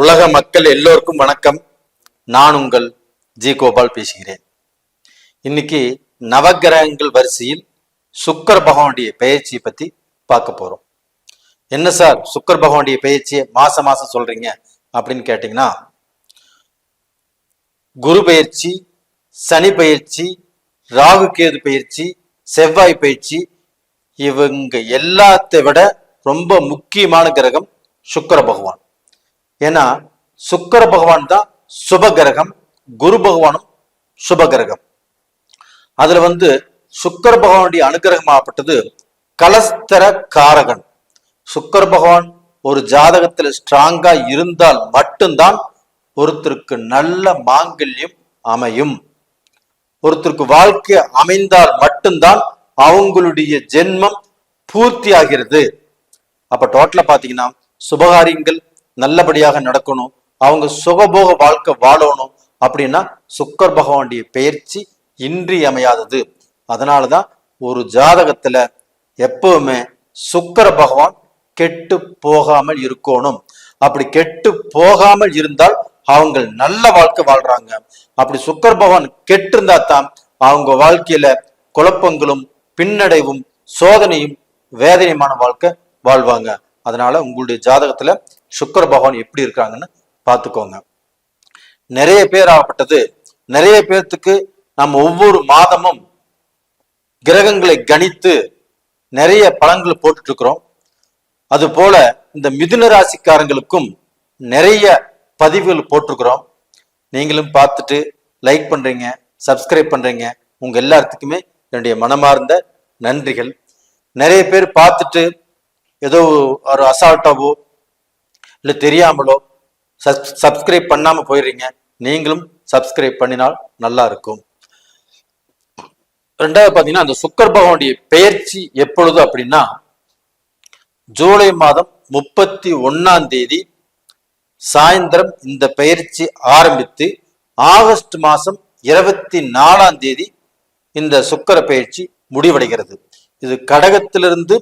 உலக மக்கள் எல்லோருக்கும் வணக்கம். நான் உங்கள் ஜி கோபால் பேசுகிறேன். இன்னைக்கு நவகிரகங்கள் வரிசையில் சுக்கிர பகவானுடைய பெயர்ச்சியை பத்தி பார்க்க போறோம். என்ன சார் சுக்கிர பகவானுடைய பெயர்ச்சியை மாசம் சொல்றீங்க அப்படின்னு கேட்டீங்கன்னா, குரு பெயர்ச்சி, சனி பெயர்ச்சி, ராகு கேது பெயர்ச்சி, செவ்வாய் பெயர்ச்சி, இவங்க எல்லாத்தை விட ரொம்ப முக்கியமான கிரகம் சுக்கிர பகவான். ஏன்னா சுக்கிர பகவான் தான் சுப கிரகம், குரு பகவானும் சுப கிரகம். அதுல சுக்கிர பகவானுடைய அனுகிரகமாகப்பட்டது கலஸ்தர காரகன். சுக்கிர பகவான் ஒரு ஜாதகத்துல ஸ்ட்ராங்கா இருந்தால் மட்டும்தான் ஒருத்தருக்கு நல்ல மாங்கல்யம் அமையும். ஒருத்தருக்கு வாழ்க்கை அமைந்தால் மட்டும்தான் அவங்களுடைய ஜென்மம் பூர்த்தி ஆகிறது. அப்ப டோட்டலா பாத்தீங்கன்னா சுபகாரியங்கள் நல்லபடியாக நடக்கணும், அவங்க சுகபோக வாழ்க்கை வாழணும் அப்படின்னா சுக்கிர பகவானுடைய பெயர்ச்சி இன்றியமையாதது. அதனாலதான் ஒரு ஜாதகத்துல எப்பவுமே சுக்கிர பகவான் கெட்டு போகாமல் இருக்கணும். அப்படி கெட்டு போகாமல் இருந்தால் அவங்க நல்ல வாழ்க்கை வாழ்றாங்க. அப்படி சுக்கிர பகவான் கெட்டு இருந்தா தான் அவங்க வாழ்க்கையில குழப்பங்களும் பின்னடைவும் சோதனையும் வேதனையுமான வாழ்க்கை வாழ்வாங்க. அதனால உங்களுடைய ஜாதகத்துல சுக்கிர பகவான் எப்படி இருக்காங்கன்னு பார்த்துக்கோங்க. நிறைய பேர் ஆகப்பட்டது, நிறைய பேர்த்துக்கு நம்ம ஒவ்வொரு மாதமும் கிரகங்களை கணித்து நிறைய பலன்கள் போட்டுட்டு இருக்கிறோம். அது போல இந்த மிதுன ராசிக்காரங்களுக்கும் நிறைய பதிவுகள் போட்டிருக்கிறோம். நீங்களும் பார்த்துட்டு லைக் பண்றீங்க, சப்ஸ்கிரைப் பண்றீங்க. உங்க எல்லாத்துக்குமே என்னுடைய மனமார்ந்த நன்றிகள். நிறைய பேர் பார்த்துட்டு ஏதோ ஒரு அசால்ட்டாவோ இல்லை தெரியாமலோ சப்ஸ்கிரைப் பண்ணாம போயிடுறீங்க. நீங்களும் சப்ஸ்கிரைப் பண்ணினால் நல்லா இருக்கும். ரெண்டாவது பாத்தீங்கன்னா, அந்த சுக்கிர பகவானுடைய பெயர்ச்சி எப்பொழுது அப்படின்னா, ஜூலை மாதம் 31 சாயந்தரம் இந்த பெயர்ச்சி ஆரம்பித்து ஆகஸ்ட் மாசம் 24 இந்த சுக்கிர பெயர்ச்சி முடிவடைகிறது. இது கடகத்திலிருந்து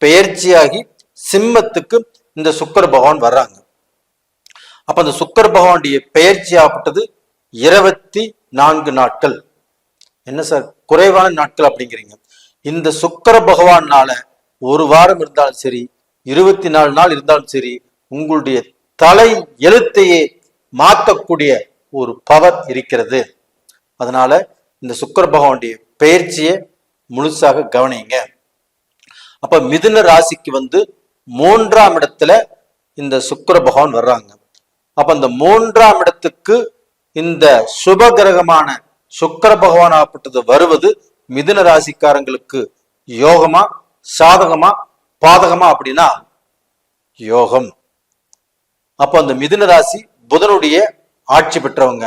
பெயர்ச்சியாகி சிம்மத்துக்கு இந்த சுக்கிர பகவான் வர்றாங்க. அப்ப அந்த சுக்கிர பகவானுடைய பெயர்ச்சி ஆகப்பட்டது 24 நாட்கள். என்ன சார் குறைவான நாட்கள் அப்படிங்கிறீங்க? இந்த சுக்கிர பகவானால ஒரு வாரம் இருந்தாலும் சரி, 24 நாள் இருந்தாலும் சரி, உங்களுடைய தலை எழுத்தையே மாற்றக்கூடிய ஒரு பவர் இருக்கிறது. அதனால இந்த சுக்கிர பகவானுடைய பெயர்ச்சியை முழுசாக கவனிங்க. அப்ப மிதுன ராசிக்கு 3ஆம் இடத்துல இந்த சுக்கிர பகவான் வர்றாங்க. அப்ப அந்த 3ஆம் இடத்துக்கு இந்த சுப கிரகமான சுக்கிர பகவான் ஆகப்பட்டது வருவது மிதுன ராசிக்காரங்களுக்கு யோகமா, சாதகமா, பாதகமா அப்படின்னா யோகம். அப்ப அந்த மிதுன ராசி புதனுடைய ஆட்சி பெற்றவங்க.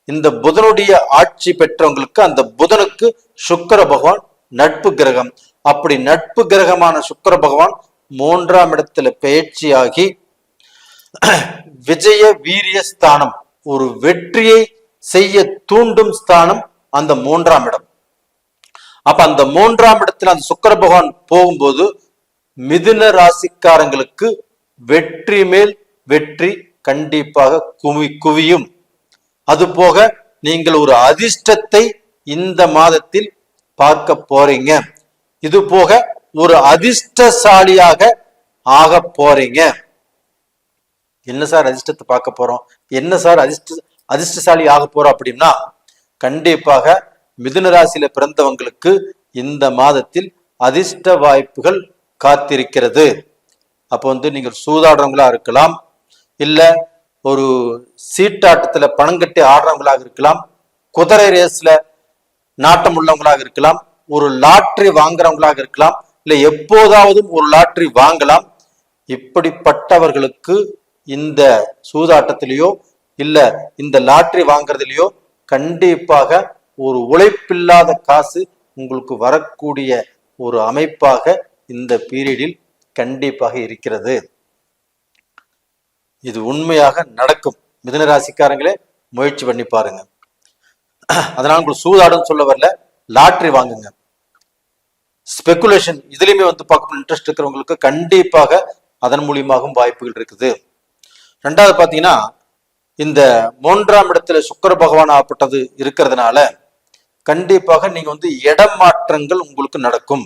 இந்த புதனுடைய ஆட்சி பெற்றவங்களுக்கு அந்த புதனுக்கு சுக்கிர பகவான் நட்பு கிரகம். அப்படி நட்பு கிரகமான சுக்கிர பகவான் 3ஆம் இடத்துல பெயர்ச்சியாகி விஜய வீரிய ஸ்தானம், ஒரு வெற்றியை செய்ய தூண்டும் ஸ்தானம் அந்த 3ஆம் இடம். அப்ப அந்த 3ஆம் இடத்துல அந்த சுக்கிர பகவான் போகும்போது மிதுன ராசிக்காரங்களுக்கு வெற்றி மேல் வெற்றி கண்டிப்பாக குவியும். அது போக நீங்கள் ஒரு அதிர்ஷ்டத்தை இந்த மாதத்தில் பார்க்க போறீங்க. இது போக ஒரு அதிர்ஷ்டசாலியாக ஆக போறீங்க. என்ன சார் அதிர்ஷ்டத்தை பார்க்க போறோம், என்ன சார் அதிர்ஷ்டசாலி ஆக போறோம் அப்படின்னா, கண்டிப்பாக மிதுன ராசியில பிறந்தவங்களுக்கு இந்த மாதத்தில் அதிர்ஷ்ட வாய்ப்புகள் காத்திருக்கிறது. அப்போ நீங்கள் சூதாடுறவங்களா இருக்கலாம், இல்ல ஒரு சீட்டாட்டத்துல பணம் கட்டி ஆடுறவங்களாக இருக்கலாம், குதிரை ரேஸ்ல நாட்டம் உள்ளவங்களாக இருக்கலாம், ஒரு லாட்டரி வாங்குறவங்களாக இருக்கலாம், இல்ல எப்போதாவது ஒரு லாட்டரி வாங்கலாம். இப்படிப்பட்டவர்களுக்கு இந்த சூதாட்டத்திலேயோ இல்ல இந்த லாட்டரி வாங்குறதுலயோ கண்டிப்பாக ஒரு உழைப்பில்லாத காசு உங்களுக்கு வரக்கூடிய ஒரு அமைப்பாக இந்த பீரியடில் கண்டிப்பாக இருக்கிறது. இது உண்மையாக நடக்கும். மிதுன ராசிக்காரங்களே முயற்சி பண்ணி பாருங்க. அதனால உங்களுக்கு சூதாடும் சொல்ல வரல, லாட்டரி வாங்குங்க. ஸ்பெகுலேஷன் இதுலயுமே பார்க்கணும் இன்ட்ரெஸ்ட் இருக்கிறவங்களுக்கு கண்டிப்பாக அதன் மூலியமாகவும் வாய்ப்புகள் இருக்குது. ரெண்டாவது பாத்தீங்கன்னா இந்த 3ஆம் இடத்துல சுக்கிர பகவான் ஆப்பட்டது இருக்கிறதுனால கண்டிப்பாக நீங்க இடம் மாற்றங்கள் உங்களுக்கு நடக்கும்.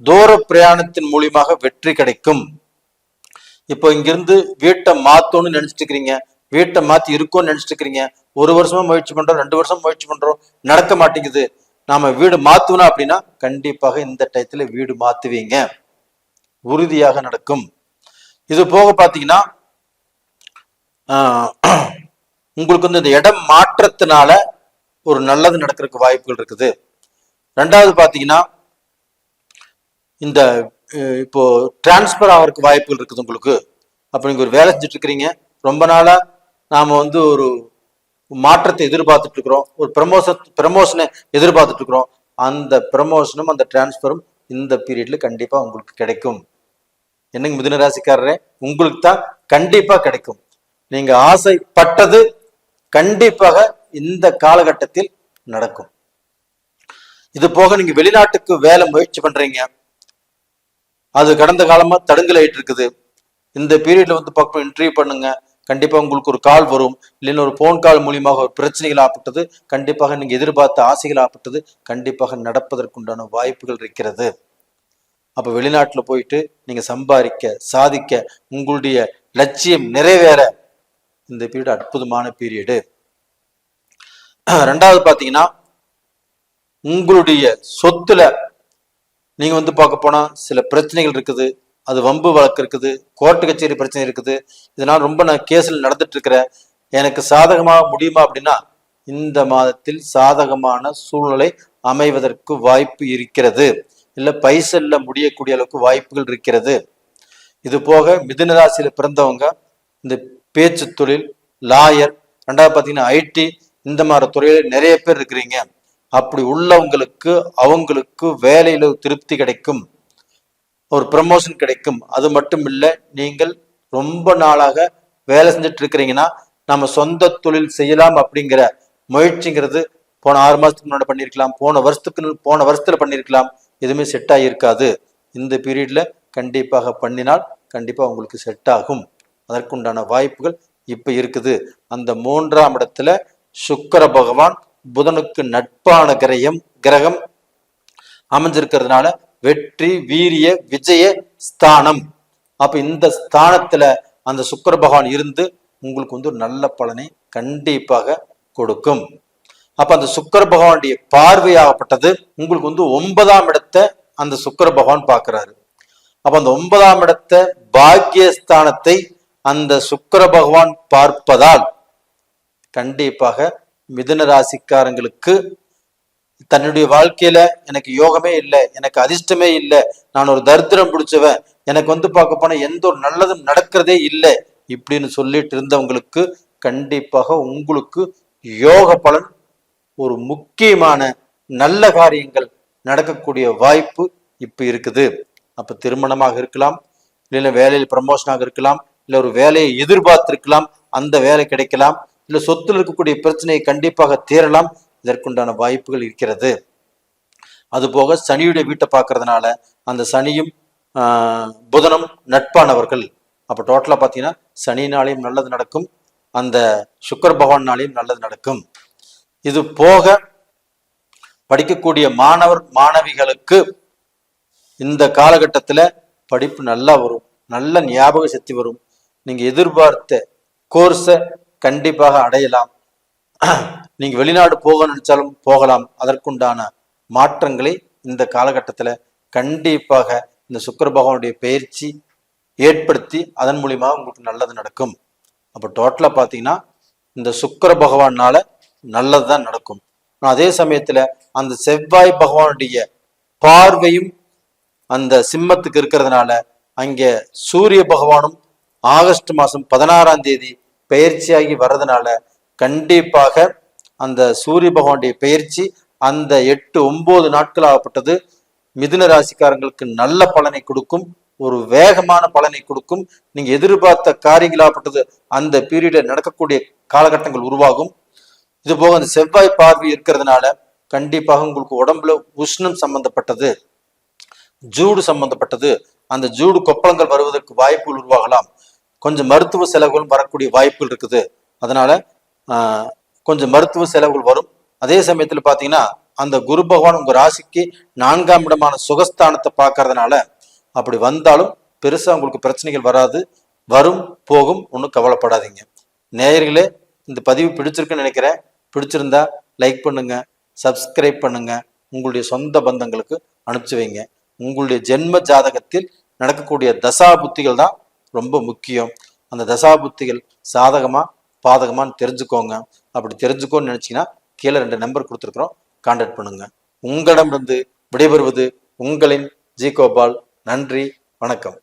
தூர பிரயாணத்தின் மூலியமாக வெற்றி கிடைக்கும். இப்போ இங்கிருந்து வீட்டை மாத்தணும்னு நினைச்சிட்டு இருக்கிறீங்க, வீட்டை மாத்தி இருக்கும்னு நினைச்சிட்டு இருக்கிறீங்க, 1 வருஷமா முயற்சி பண்றோம், 2 வருஷம் முயற்சி பண்றோம், நடக்க மாட்டேங்குது. நாம வீடு மாத்தணும் அப்படின்னா கண்டிப்பாக இந்த டயத்துல வீடு மாத்துவீங்க, உறுதியாக நடக்கும். இது போக பாத்தீங்கன்னா உங்களுக்கு இந்த இடம் மாற்றத்தினால ஒரு நல்லது நடக்கிறதுக்கு வாய்ப்புகள் இருக்குது. ரெண்டாவது பாத்தீங்கன்னா இந்த இப்போ டிரான்ஸ்பர் ஆகிறதுக்கு வாய்ப்புகள் இருக்குது உங்களுக்கு. அப்ப நீங்க ஒரு வேலை செஞ்சுட்டு இருக்கிறீங்க, ரொம்ப நாளா நாம ஒரு மாற்றத்தை எதிர்பார்த்துட்டு இருக்கிறோம், ஒரு ப்ரமோஷனை எதிர்பார்த்துட்டு இருக்கிறோம். அந்த ப்ரமோஷனும் அந்த டிரான்ஸ்பரும் இந்த பீரியட்ல கண்டிப்பா உங்களுக்கு கிடைக்கும். என்னங்க மிதுன ராசிக்காரரே, உங்களுக்கு தான் கண்டிப்பா கிடைக்கும். நீங்க ஆசைப்பட்டது கண்டிப்பாக இந்த காலகட்டத்தில் நடக்கும். இது போக நீங்க வெளிநாட்டுக்கு வேலை முயற்சி பண்றீங்க, அது கடந்த காலமா தடுங்கலாயிட்டு இருக்குது. இந்த பீரியட்ல பக்கம் இன்டர்வியூ பண்ணுங்க, கண்டிப்பா உங்களுக்கு ஒரு கால் வரும். இல்லைன்னா ஒரு போன் கால் மூலியமாக ஒரு பிரச்சனைகள் ஆப்பட்டது கண்டிப்பாக நீங்க எதிர்பார்த்த ஆசைகள் ஆப்பட்டது கண்டிப்பாக நடப்பதற்குண்டான வாய்ப்புகள் இருக்கிறது. அப்ப வெளிநாட்டுல போயிட்டு நீங்க சம்பாதிக்க சாதிக்க உங்களுடைய லட்சியம் நிறைவேற இந்த பீரியட் அற்புதமான பீரியடு. ரெண்டாவது பாத்தீங்கன்னா உங்களுடைய சொத்துல நீங்க பார்க்க போனா சில பிரச்சனைகள் இருக்குது, அது வம்பு வழக்கு இருக்குது, கோர்ட்டு கச்சேரி பிரச்சனை இருக்குது. இதனால் ரொம்ப நான் கேஸில் நடந்துட்டு இருக்கிறேன், எனக்கு சாதகமாக முடியுமா அப்படின்னா இந்த மாதத்தில் சாதகமான சூழ்நிலை அமைவதற்கு வாய்ப்பு இருக்கிறது. இல்ல பைசல்ல முடியக்கூடிய அளவுக்கு வாய்ப்புகள் இருக்கிறது. இது போக மிதுன ராசியில பிறந்தவங்க இந்த பேச்சு தொழில், லாயர், ரெண்டாவது பாத்தீங்கன்னா ஐடி, இந்த மாதிரி துறையில நிறைய பேர் இருக்கிறீங்க. அப்படி உள்ளவங்களுக்கு அவங்களுக்கு வேலையில திருப்தி கிடைக்கும், ஒரு ப்ரமோஷன் கிடைக்கும். அது மட்டும் இல்ல, நீங்கள் ரொம்ப நாளாக வேலை செஞ்சுட்டு இருக்கிறீங்கன்னா நம்ம சொந்த தொழில் செய்யலாம் அப்படிங்கிற முயற்சிங்கிறது போன 6 மாசத்துக்கு முன்னாடி பண்ணிருக்கலாம், போன வருஷத்துல பண்ணிருக்கலாம், எதுவுமே செட் ஆகியிருக்காது. இந்த பீரியட்ல கண்டிப்பாக பண்ணினால் கண்டிப்பா உங்களுக்கு செட் ஆகும். அதற்குண்டான வாய்ப்புகள் இப்ப இருக்குது. அந்த 3ஆம் இடத்துல சுக்கிர பகவான் புதனுக்கு நட்பான கிரகம் அமைஞ்சிருக்கிறதுனால வெற்றி வீரிய விஜய ஸ்தானம். அப்ப இந்த ஸ்தானத்துல அந்த சுக்கிர பகவான் இருந்து உங்களுக்கு ஒரு நல்ல பலனை கண்டிப்பாக கொடுக்கும். அப்ப அந்த சுக்கிர பகவானுடைய பார்வையாகப்பட்டது உங்களுக்கு 9ஆம் இடத்தை அந்த சுக்கிர பகவான் பார்க்கிறாரு. அப்ப அந்த 9ஆம் இடத்தை பாக்கியஸ்தானத்தை அந்த சுக்கிர பகவான் பார்ப்பதால் கண்டிப்பாக மிதுன ராசிக்காரங்களுக்கு தன்னுடைய வாழ்க்கையில எனக்கு யோகமே இல்லை, எனக்கு அதிர்ஷ்டமே இல்லை, நான் ஒரு தரித்திரம் பிடிச்சவன், எனக்கு பார்க்க போனா எந்த ஒரு நல்லதும் நடக்கிறதே இல்லை இப்படின்னு சொல்லிட்டு இருந்தவங்களுக்கு கண்டிப்பாக உங்களுக்கு யோக பலன், ஒரு முக்கியமான நல்ல காரியங்கள் நடக்கக்கூடிய வாய்ப்பு இப்ப இருக்குது. அப்ப திருமணமாக இருக்கலாம், இல்ல வேலையில் ப்ரமோஷனாக இருக்கலாம், இல்ல ஒரு வேலையை எதிர்பார்த்திருக்கலாம், அந்த வேலை கிடைக்கலாம், இல்ல சொத்துல இருக்கக்கூடிய பிரச்சனையை கண்டிப்பாக தீரலாம். இதற்குண்டான வாய்ப்புகள் இருக்கிறது. அது போக சனியுடைய வீட்டை பார்க்கறதுனால அந்த சனியும் புதனும் நட்பானவர்கள். அப்ப டோட்டலா பாத்தீங்கன்னா சனினாலையும் நல்லது நடக்கும், அந்த சுக்கிர பகவானாலையும் நல்லது நடக்கும். இது போக படிக்கக்கூடிய மாணவர் மாணவிகளுக்கு இந்த காலகட்டத்துல படிப்பு நல்லா வரும், நல்ல ஞாபக சக்தி வரும், நீங்க எதிர்பார்த்த கோர்ஸை கண்டிப்பாக அடையலாம். நீங்க வெளிநாடு போக நினைச்சாலும் போகலாம். அதற்குண்டான மாற்றங்களை இந்த காலகட்டத்துல கண்டிப்பாக இந்த சுக்கிர பகவானுடைய பயிற்சி ஏற்படுத்தி அதன் மூலியமாக உங்களுக்கு நல்லது நடக்கும். அப்ப டோட்டலா பாத்தீங்கன்னா இந்த சுக்கிர பகவானால நல்லதுதான் நடக்கும். அதே சமயத்துல அந்த செவ்வாய் பகவானுடைய பார்வையும் அந்த சிம்மத்துக்கு இருக்கிறதுனால அங்கே சூரிய பகவானும் ஆகஸ்ட் மாசம் 16ஆம் தேதி பயிற்சியாகி வர்றதுனால கண்டிப்பாக அந்த சூரிய பகவானுடைய பயிற்சி அந்த 8-9 நாட்கள் ஆகப்பட்டது மிதுன ராசிக்காரங்களுக்கு நல்ல பலனை கொடுக்கும், ஒரு வேகமான பலனை கொடுக்கும். நீங்க எதிர்பார்த்த காரியங்களாகப்பட்டது அந்த பீரியட்ல நடக்கக்கூடிய காலகட்டங்கள் உருவாகும். இது போக அந்த செவ்வாய் பார்வை இருக்கிறதுனால கண்டிப்பாக உங்களுக்கு உடம்புல உஷ்ணம் சம்பந்தப்பட்டது, ஜூடு சம்பந்தப்பட்டது, அந்த ஜூடு கொப்பளங்கள் வருவதற்கு வாய்ப்புகள் உருவாகலாம். கொஞ்சம் மருத்துவ செலவுகள் வரக்கூடிய வாய்ப்புகள் இருக்குது. அதனால கொஞ்சம் மருத்துவ செலவுகள் வரும். அதே சமயத்துல பாத்தீங்கன்னா அந்த குரு பகவான் உங்க ராசிக்கு 4ஆம் இடமான சுகஸ்தானத்தை பார்க்கறதுனால அப்படி வந்தாலும் பெருசா உங்களுக்கு பிரச்சனைகள் வராது. வரும் போகும், ஒன்றும் கவலைப்படாதீங்க. நேயர்களே, இந்த பதிவு பிடிச்சிருக்குன்னு நினைக்கிறேன். பிடிச்சிருந்தா லைக் பண்ணுங்க, சப்ஸ்கிரைப் பண்ணுங்க, உங்களுடைய சொந்த பந்தங்களுக்கு அனுப்பிச்சு வைங்க. உங்களுடைய ஜென்ம ஜாதகத்தில் நடக்கக்கூடிய தசா புத்திகள் தான் ரொம்ப முக்கியம். அந்த தசா புத்திகள் சாதகமா பாதகமான்னு தெரிஞ்சுக்கோங்க. அப்படி தெரிஞ்சுக்கோன்னு நினைச்சீங்கன்னா கீழே 2 நம்பர் கொடுத்துருக்குறோம், கான்டாக்ட் பண்ணுங்க. உங்களிடமிருந்து விடைபெறுவது உங்களின் ஜி கோபால். நன்றி, வணக்கம்.